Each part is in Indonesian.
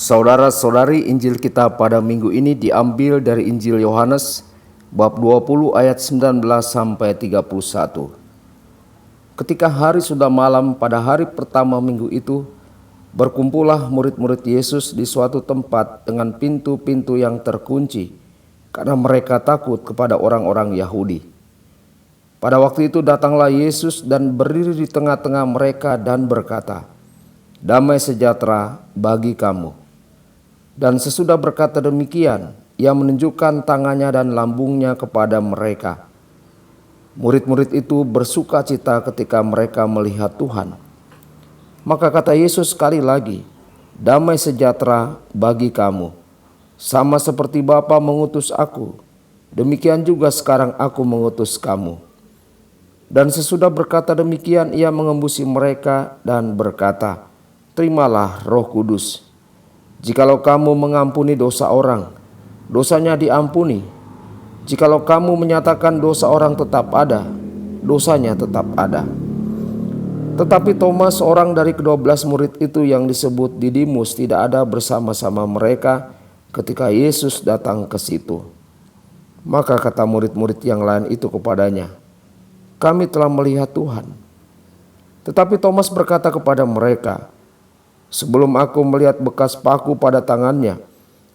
Saudara-saudari, Injil kita pada minggu ini diambil dari Injil Yohanes bab 20 ayat 19 sampai 31. Ketika hari sudah malam pada hari pertama minggu itu, berkumpullah murid-murid Yesus di suatu tempat dengan pintu-pintu yang terkunci, karena mereka takut kepada orang-orang Yahudi. Pada waktu itu datanglah Yesus dan berdiri di tengah-tengah mereka dan berkata, "Damai sejahtera bagi kamu." Dan sesudah berkata demikian, ia menunjukkan tangannya dan lambungnya kepada mereka. Murid-murid itu bersuka cita ketika mereka melihat Tuhan. Maka kata Yesus sekali lagi, "Damai sejahtera bagi kamu. Sama seperti Bapa mengutus aku, demikian juga sekarang aku mengutus kamu." Dan sesudah berkata demikian, ia mengembusi mereka dan berkata, "Terimalah Roh Kudus. Jikalau kamu mengampuni dosa orang, dosanya diampuni. Jikalau kamu menyatakan dosa orang tetap ada, dosanya tetap ada." Tetapi Thomas, seorang dari ke-12 murid itu yang disebut Didimus, tidak ada bersama-sama mereka ketika Yesus datang ke situ. Maka kata murid-murid yang lain itu kepadanya, "Kami telah melihat Tuhan." Tetapi Thomas berkata kepada mereka, "Sebelum aku melihat bekas paku pada tangannya,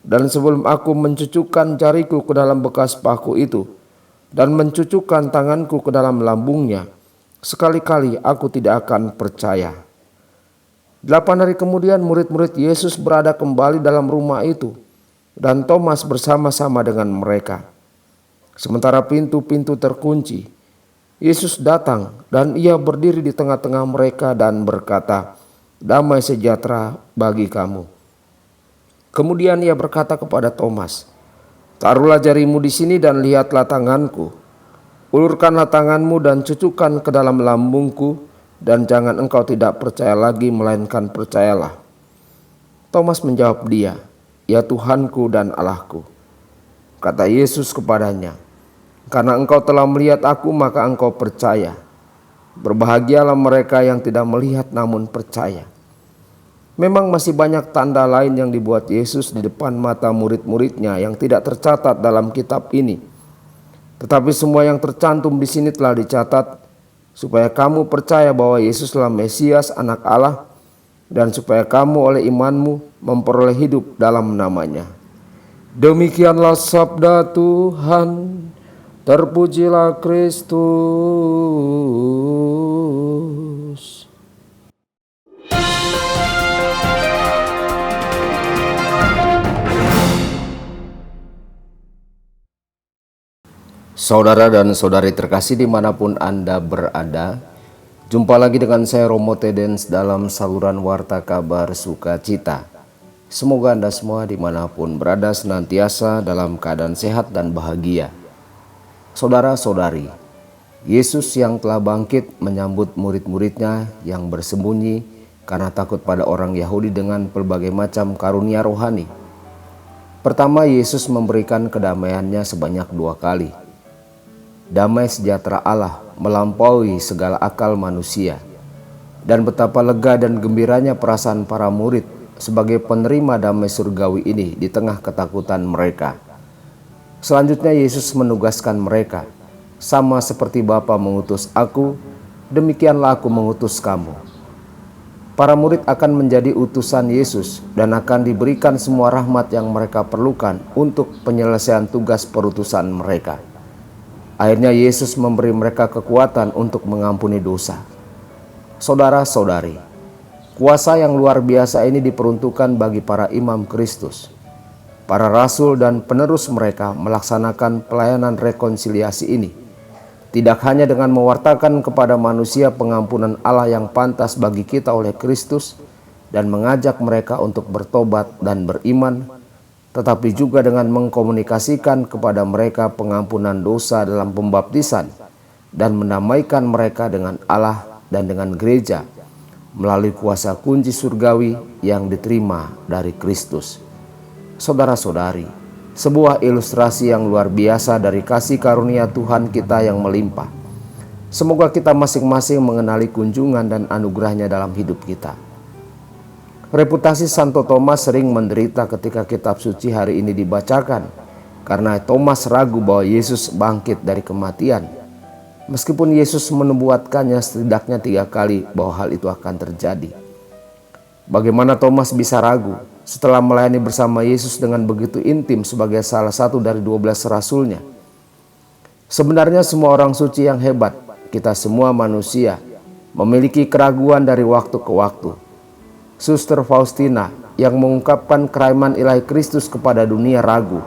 dan sebelum aku mencucukkan jariku ke dalam bekas paku itu, dan mencucukkan tanganku ke dalam lambungnya, sekali-kali aku tidak akan percaya." 8 hari kemudian murid-murid Yesus berada kembali dalam rumah itu, dan Thomas bersama-sama dengan mereka. Sementara pintu-pintu terkunci, Yesus datang dan ia berdiri di tengah-tengah mereka dan berkata, "Damai sejahtera bagi kamu." Kemudian ia berkata kepada Thomas, "Taruhlah jarimu di sini dan lihatlah tanganku. Ulurkanlah tanganmu dan cucukkan ke dalam lambungku, dan jangan engkau tidak percaya lagi, melainkan percayalah." Thomas menjawab dia, "Ya Tuhanku dan Allahku." Kata Yesus kepadanya, "Karena engkau telah melihat aku, maka engkau percaya. Berbahagialah mereka yang tidak melihat namun percaya." Memang masih banyak tanda lain yang dibuat Yesus di depan mata murid-muridnya yang tidak tercatat dalam kitab ini. Tetapi semua yang tercantum di sini telah dicatat supaya kamu percaya bahwa Yesuslah Mesias, Anak Allah, dan supaya kamu oleh imanmu memperoleh hidup dalam namanya. Demikianlah sabda Tuhan. Terpujilah Kristus. Saudara dan saudari terkasih dimanapun Anda berada, jumpa lagi dengan saya Romo Tedens dalam saluran Warta Kabar Sukacita. Semoga Anda semua dimanapun berada senantiasa dalam keadaan sehat dan bahagia. Saudara-saudari, Yesus yang telah bangkit menyambut murid-muridnya yang bersembunyi karena takut pada orang Yahudi dengan berbagai macam karunia rohani. Pertama, Yesus memberikan kedamaiannya sebanyak 2 kali. Damai sejahtera Allah melampaui segala akal manusia. Dan betapa lega dan gembiranya perasaan para murid sebagai penerima damai surgawi ini di tengah ketakutan mereka. Selanjutnya Yesus menugaskan mereka, "Sama seperti Bapa mengutus aku, demikianlah aku mengutus kamu." Para murid akan menjadi utusan Yesus dan akan diberikan semua rahmat yang mereka perlukan untuk penyelesaian tugas perutusan mereka. Akhirnya Yesus memberi mereka kekuatan untuk mengampuni dosa. Saudara-saudari, kuasa yang luar biasa ini diperuntukkan bagi para imam Kristus. Para rasul dan penerus mereka melaksanakan pelayanan rekonsiliasi ini, tidak hanya dengan mewartakan kepada manusia pengampunan Allah yang pantas bagi kita oleh Kristus dan mengajak mereka untuk bertobat dan beriman, tetapi juga dengan mengkomunikasikan kepada mereka pengampunan dosa dalam pembaptisan dan mendamaikan mereka dengan Allah dan dengan gereja melalui kuasa kunci surgawi yang diterima dari Kristus. Saudara-saudari, sebuah ilustrasi yang luar biasa dari kasih karunia Tuhan kita yang melimpah. Semoga kita masing-masing mengenali kunjungan dan anugerahnya dalam hidup kita. Reputasi Santo Thomas sering menderita ketika kitab suci hari ini dibacakan, karena Thomas ragu bahwa Yesus bangkit dari kematian. Meskipun Yesus menubuatkannya setidaknya 3 kali bahwa hal itu akan terjadi. Bagaimana Thomas bisa ragu setelah melayani bersama Yesus dengan begitu intim sebagai salah satu dari 12 rasulnya? Sebenarnya semua orang suci yang hebat, kita semua manusia, memiliki keraguan dari waktu ke waktu. Suster Faustina yang mengungkapkan keraiman ilahi Kristus kepada dunia ragu.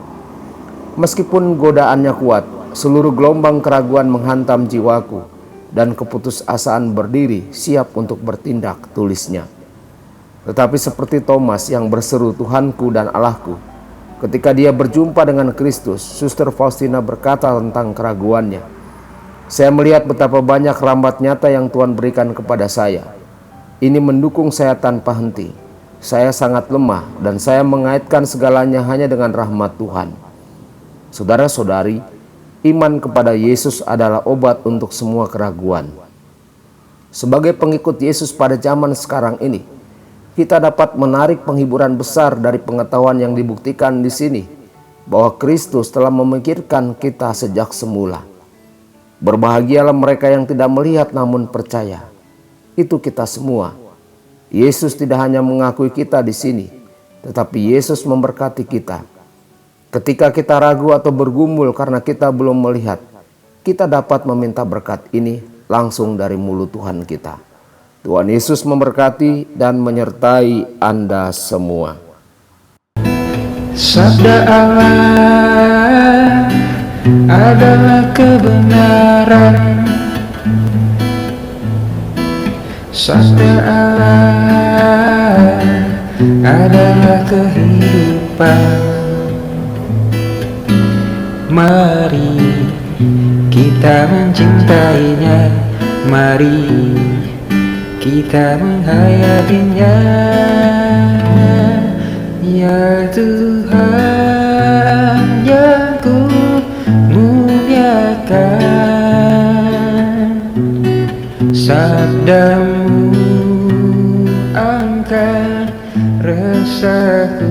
Meskipun godaannya kuat, seluruh gelombang keraguan menghantam jiwaku dan keputusasaan berdiri siap untuk bertindak, tulisnya. Tetapi seperti Thomas yang berseru Tuhanku dan Allahku, ketika dia berjumpa dengan Kristus, Suster Faustina berkata tentang keraguannya. Saya melihat betapa banyak rahmat nyata yang Tuhan berikan kepada saya. Ini mendukung saya tanpa henti. Saya sangat lemah dan saya mengaitkan segalanya hanya dengan rahmat Tuhan. Saudara-saudari, iman kepada Yesus adalah obat untuk semua keraguan. Sebagai pengikut Yesus pada zaman sekarang ini, kita dapat menarik penghiburan besar dari pengetahuan yang dibuktikan di sini, bahwa Kristus telah memikirkan kita sejak semula. Berbahagialah mereka yang tidak melihat namun percaya. Itu kita semua. Yesus tidak hanya mengakui kita di sini, tetapi Yesus memberkati kita. Ketika kita ragu atau bergumul karena kita belum melihat, kita dapat meminta berkat ini langsung dari mulut Tuhan kita. Tuhan Yesus memberkati dan menyertai Anda semua. Sabda Allah adalah kebenaran. Sabda Allah adalah kehidupan. Mari kita mencintainya, mari kita menghayatinya. Ya Tuhan yang ku muliakan, sabdamu angkat resahku.